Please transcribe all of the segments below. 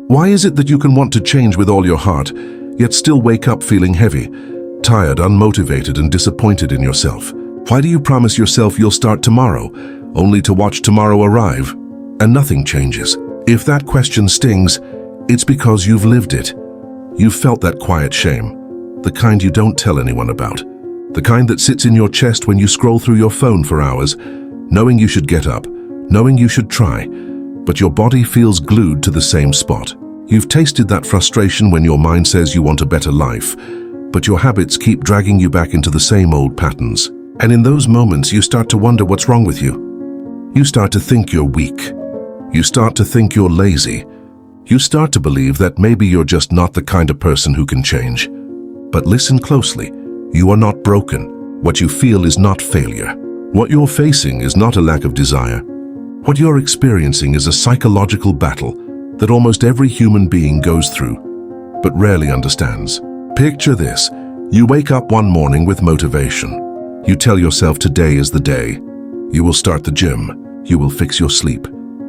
Why is it that you can want to change with all your heart, yet still wake up feeling heavy, tired, unmotivated, and disappointed in yourself? Why do you promise yourself you'll start tomorrow, only to watch tomorrow arrive, and nothing changes? If that question stings, it's because you've lived it. You've felt that quiet shame, the kind you don't tell anyone about, the kind that sits in your chest when you scroll through your phone for hours, knowing you should get up, knowing you should try, but your body feels glued to the same spot. You've tasted that frustration when your mind says you want a better life, but your habits keep dragging you back into the same old patterns. And in those moments, you start to wonder what's wrong with you. You start to think you're weak. You start to think you're lazy. You start to believe that maybe you're just not the kind of person who can change. But listen closely. You are not broken. What you feel is not failure. What you're facing is not a lack of desire. What you're experiencing is a psychological battle that almost every human being goes through, but rarely understands. Picture this. You wake up one morning with motivation. You tell yourself today is the day. You will start the gym. You will fix your sleep.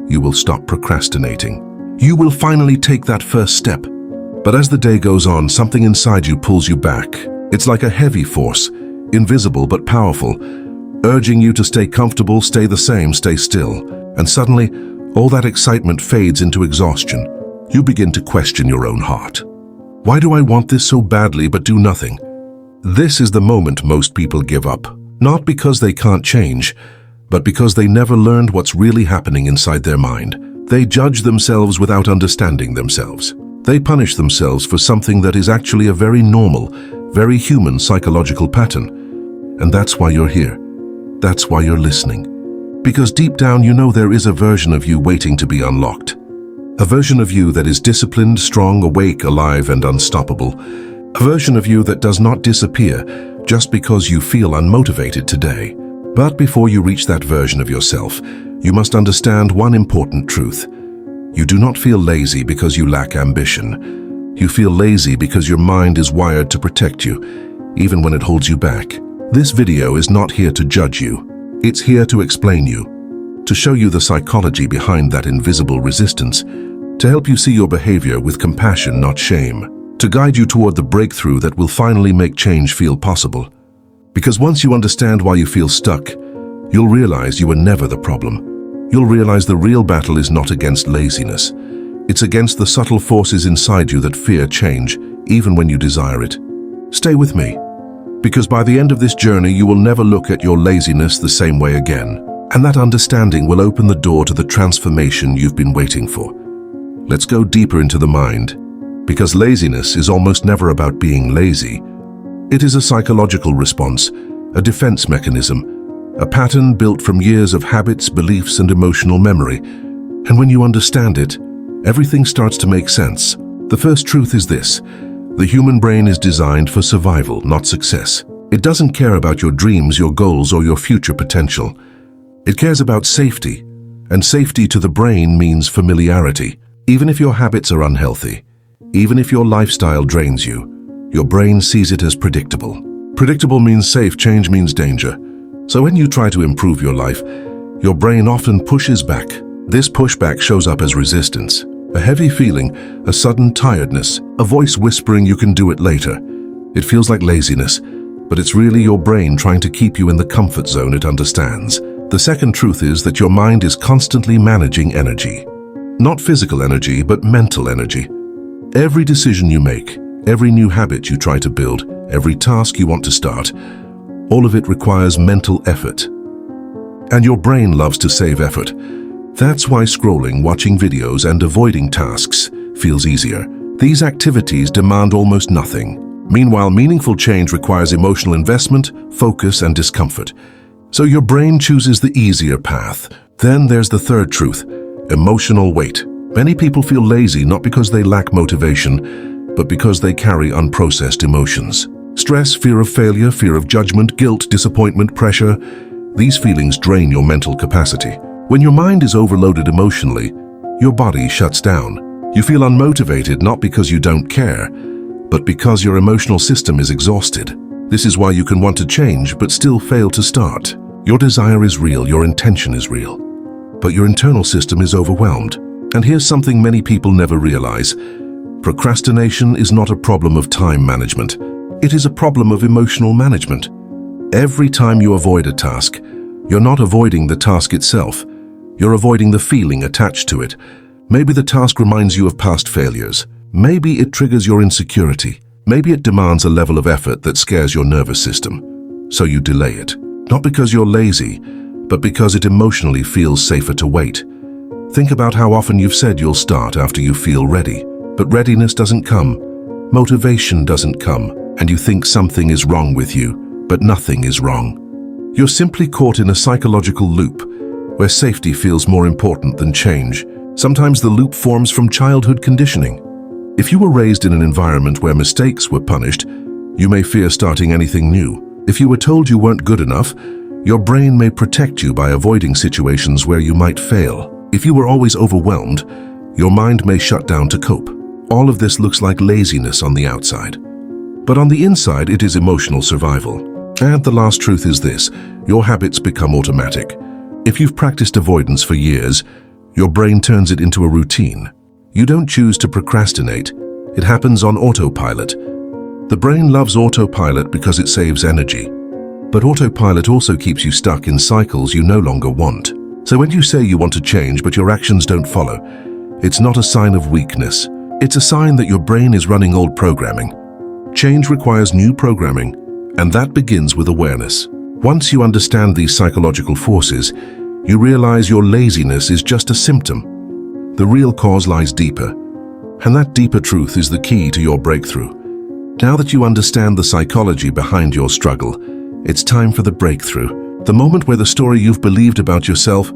You will stop procrastinating. You will finally take that first step. But as the day goes on, something inside you pulls you back. It's like a heavy force, invisible but powerful, urging you to stay comfortable, stay the same, stay still. And suddenly, all that excitement fades into exhaustion. You begin to question your own heart. Why do I want this so badly but do nothing? This is the moment most people give up. Not because they can't change, but because they never learned what's really happening inside their mind. They judge themselves without understanding themselves. They punish themselves for something that is actually a very normal, very human psychological pattern. And that's why you're here. That's why you're listening. Because deep down you know there is a version of you waiting to be unlocked. A version of you that is disciplined, strong, awake, alive, and unstoppable. A version of you that does not disappear just because you feel unmotivated today. But before you reach that version of yourself, you must understand one important truth. You do not feel lazy because you lack ambition. You feel lazy because your mind is wired to protect you, even when it holds you back. This video is not here to judge you. It's here to explain you, to show you the psychology behind that invisible resistance, to help you see your behavior with compassion, not shame, to guide you toward the breakthrough that will finally make change feel possible. Because once you understand why you feel stuck, you'll realize you were never the problem. You'll realize the real battle is not against laziness. It's against the subtle forces inside you that fear change, even when you desire it. Stay with me. Because by the end of this journey, you will never look at your laziness the same way again. And that understanding will open the door to the transformation you've been waiting for. Let's go deeper into the mind. Because laziness is almost never about being lazy. It is a psychological response, a defense mechanism, a pattern built from years of habits, beliefs, and emotional memory. And when you understand it, everything starts to make sense. The first truth is this. The human brain is designed for survival, not success. It doesn't care about your dreams, your goals, or your future potential. It cares about safety, and safety to the brain means familiarity. Even if your habits are unhealthy, even if your lifestyle drains you, your brain sees it as predictable. Predictable means safe, change means danger. So when you try to improve your life, your brain often pushes back. This pushback shows up as resistance. A heavy feeling, a sudden tiredness, a voice whispering you can do it later. It feels like laziness, but it's really your brain trying to keep you in the comfort zone it understands. The second truth is that your mind is constantly managing energy. Not physical energy, but mental energy. Every decision you make, every new habit you try to build, every task you want to start, all of it requires mental effort. And your brain loves to save effort. That's why scrolling, watching videos, and avoiding tasks feels easier. These activities demand almost nothing. Meanwhile, meaningful change requires emotional investment, focus, and discomfort. So your brain chooses the easier path. Then there's the third truth, emotional weight. Many people feel lazy not because they lack motivation, but because they carry unprocessed emotions. Stress, fear of failure, fear of judgment, guilt, disappointment, pressure. These feelings drain your mental capacity. When your mind is overloaded emotionally, your body shuts down. You feel unmotivated not because you don't care, but because your emotional system is exhausted. This is why you can want to change but still fail to start. Your desire is real, your intention is real, but your internal system is overwhelmed. And here's something many people never realize. Procrastination is not a problem of time management. It is a problem of emotional management. Every time you avoid a task, you're not avoiding the task itself. You're avoiding the feeling attached to it. Maybe the task reminds you of past failures. Maybe it triggers your insecurity. Maybe it demands a level of effort that scares your nervous system. So you delay it. Not because you're lazy, but because it emotionally feels safer to wait. Think about how often you've said you'll start after you feel ready. But readiness doesn't come. Motivation doesn't come. And you think something is wrong with you, but nothing is wrong. You're simply caught in a psychological loop where safety feels more important than change. Sometimes the loop forms from childhood conditioning. If you were raised in an environment where mistakes were punished, you may fear starting anything new. If you were told you weren't good enough, your brain may protect you by avoiding situations where you might fail. If you were always overwhelmed, your mind may shut down to cope. All of this looks like laziness on the outside. But on the inside, it is emotional survival. And the last truth is this: your habits become automatic. If you've practiced avoidance for years, your brain turns it into a routine. You don't choose to procrastinate. It happens on autopilot. The brain loves autopilot because it saves energy. But autopilot also keeps you stuck in cycles you no longer want. So when you say you want to change but your actions don't follow, it's not a sign of weakness. It's a sign that your brain is running old programming. Change requires new programming, and that begins with awareness. Once you understand these psychological forces, you realize your laziness is just a symptom. The real cause lies deeper, and that deeper truth is the key to your breakthrough. Now that you understand the psychology behind your struggle, it's time for the breakthrough. The moment where the story you've believed about yourself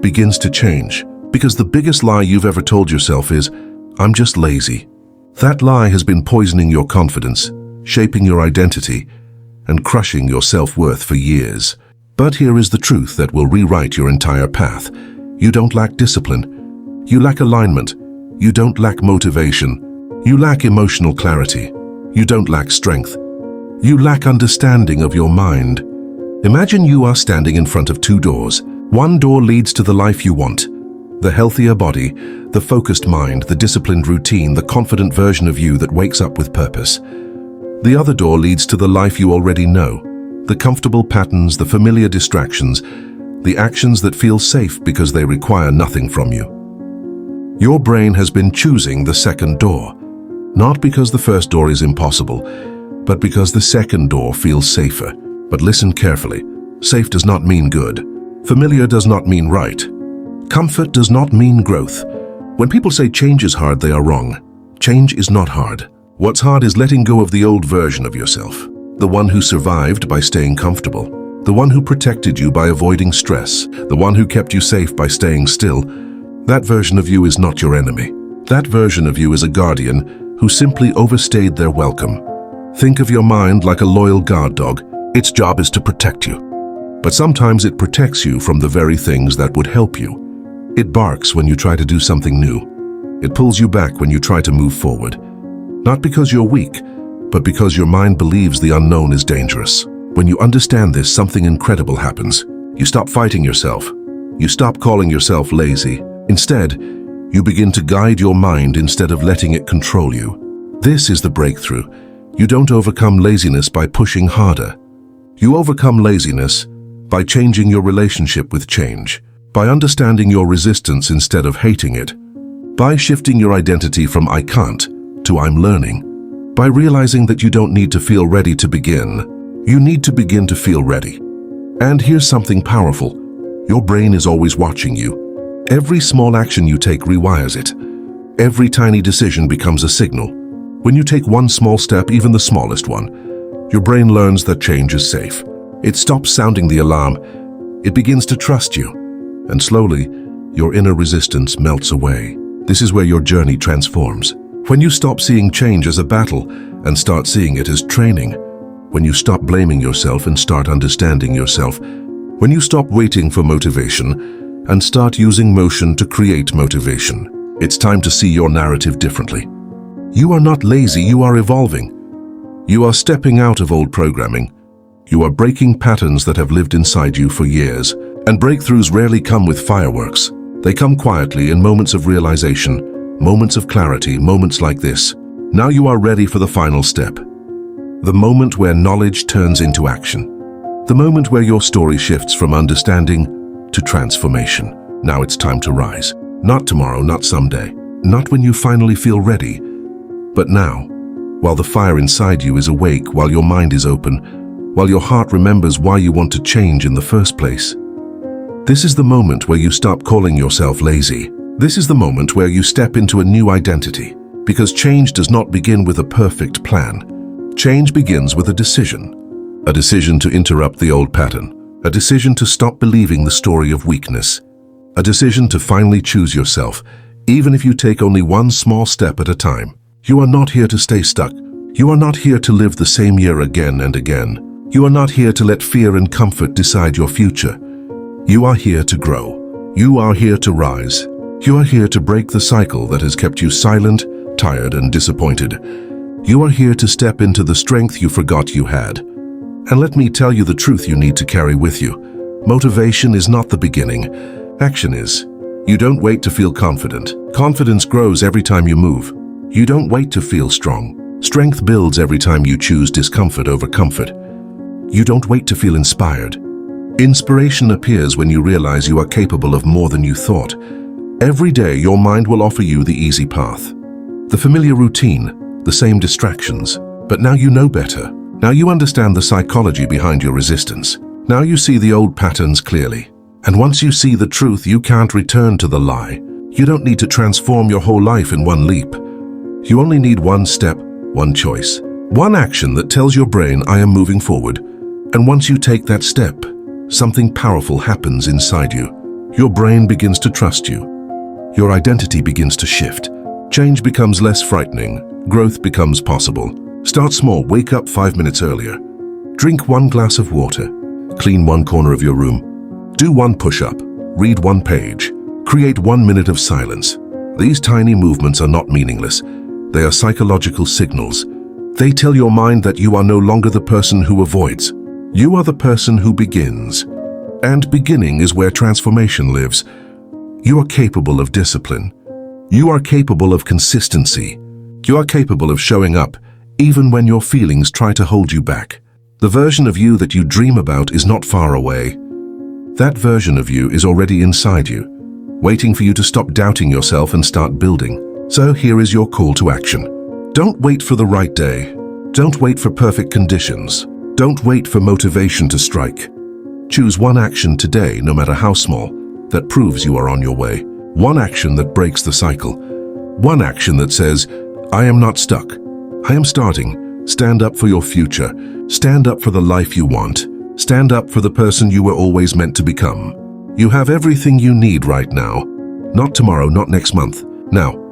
begins to change. Because the biggest lie you've ever told yourself is, "I'm just lazy." That lie has been poisoning your confidence, shaping your identity, and crushing your self-worth for years. But here is the truth that will rewrite your entire path. You don't lack discipline. You lack alignment. You don't lack motivation. You lack emotional clarity. You don't lack strength. You lack understanding of your mind. Imagine you are standing in front of two doors. One door leads to the life you want. The healthier body, the focused mind, the disciplined routine, the confident version of you that wakes up with purpose. The other door leads to the life you already know. The comfortable patterns, the familiar distractions, the actions that feel safe because they require nothing from you. Your brain has been choosing the second door, not because the first door is impossible, but because the second door feels safer. But listen carefully. Safe does not mean good. Familiar does not mean right. Comfort does not mean growth. When people say change is hard, they are wrong. Change is not hard. What's hard is letting go of the old version of yourself. The one who survived by staying comfortable. The one who protected you by avoiding stress. The one who kept you safe by staying still. That version of you is not your enemy. That version of you is a guardian who simply overstayed their welcome. Think of your mind like a loyal guard dog. Its job is to protect you. But sometimes it protects you from the very things that would help you. It barks when you try to do something new. It pulls you back when you try to move forward. Not because you're weak, but because your mind believes the unknown is dangerous. When you understand this, something incredible happens. You stop fighting yourself. You stop calling yourself lazy. Instead, you begin to guide your mind instead of letting it control you. This is the breakthrough. You don't overcome laziness by pushing harder. You overcome laziness by changing your relationship with change, by understanding your resistance instead of hating it, by shifting your identity from "I can't" to "I'm learning," by realizing that you don't need to feel ready to begin. You need to begin to feel ready. And here's something powerful. Your brain is always watching you. Every small action you take rewires it. Every tiny decision becomes a signal. When you take one small step, even the smallest one, your brain learns that change is safe. It stops sounding the alarm. It begins to trust you. And slowly, your inner resistance melts away. This is where your journey transforms. When you stop seeing change as a battle and start seeing it as training. When you stop blaming yourself and start understanding yourself. When you stop waiting for motivation and start using motion to create motivation. It's time to see your narrative differently. You are not lazy, you are evolving. You are stepping out of old programming. You are breaking patterns that have lived inside you for years. And breakthroughs rarely come with fireworks. They come quietly in moments of realization, moments of clarity, moments like this. Now you are ready for the final step. The moment where knowledge turns into action. The moment where your story shifts from understanding to transformation. Now it's time to rise. Not tomorrow, not someday, not when you finally feel ready, but now, while the fire inside you is awake, while your mind is open, while your heart remembers why you want to change in the first place. This is the moment where you stop calling yourself lazy. This is the moment where you step into a new identity, because change does not begin with a perfect plan. Change begins with a decision to interrupt the old pattern, a decision to stop believing the story of weakness, a decision to finally choose yourself, even if you take only one small step at a time. You are not here to stay stuck. You are not here to live the same year again and again. You are not here to let fear and comfort decide your future. You are here to grow. You are here to rise. You are here to break the cycle that has kept you silent, tired, and disappointed. You are here to step into the strength you forgot you had. And let me tell you the truth you need to carry with you. Motivation is not the beginning. Action is. You don't wait to feel confident. Confidence grows every time you move. You don't wait to feel strong. Strength builds every time you choose discomfort over comfort. You don't wait to feel inspired. Inspiration appears when you realize you are capable of more than you thought. Every day, your mind will offer you the easy path. The familiar routine, the same distractions. But now you know better. Now you understand the psychology behind your resistance. Now you see the old patterns clearly. And once you see the truth, you can't return to the lie. You don't need to transform your whole life in one leap. You only need one step, one choice, one action that tells your brain, I am moving forward. And once you take that step, something powerful happens inside you. Your brain begins to trust you. Your identity begins to shift. Change becomes less frightening. Growth becomes possible. Start small, wake up 5 minutes earlier. Drink 1 glass of water. Clean 1 corner of your room. Do 1 push-up. Read 1 page. Create 1 minute of silence. These tiny movements are not meaningless. They are psychological signals. They tell your mind that you are no longer the person who avoids. You are the person who begins. And beginning is where transformation lives. You are capable of discipline. You are capable of consistency. You are capable of showing up, even when your feelings try to hold you back. The version of you that you dream about is not far away. That version of you is already inside you, waiting for you to stop doubting yourself and start building. So here is your call to action. Don't wait for the right day. Don't wait for perfect conditions. Don't wait for motivation to strike. Choose one action today, no matter how small, that proves you are on your way. One action that breaks the cycle. One action that says, I am not stuck. I am starting. Stand up for your future. Stand up for the life you want. Stand up for the person you were always meant to become. You have everything you need right now. Not tomorrow, not next month. Now.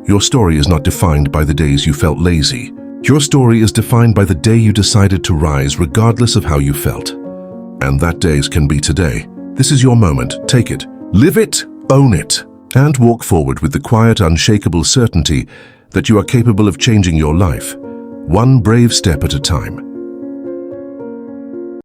Your story is not defined by the days you felt lazy. Your story is defined by the day you decided to rise regardless of how you felt. And that days can be today. This is your moment. Take it. Live it, own it, and walk forward with the quiet, unshakable certainty that you are capable of changing your life, one brave step at a time.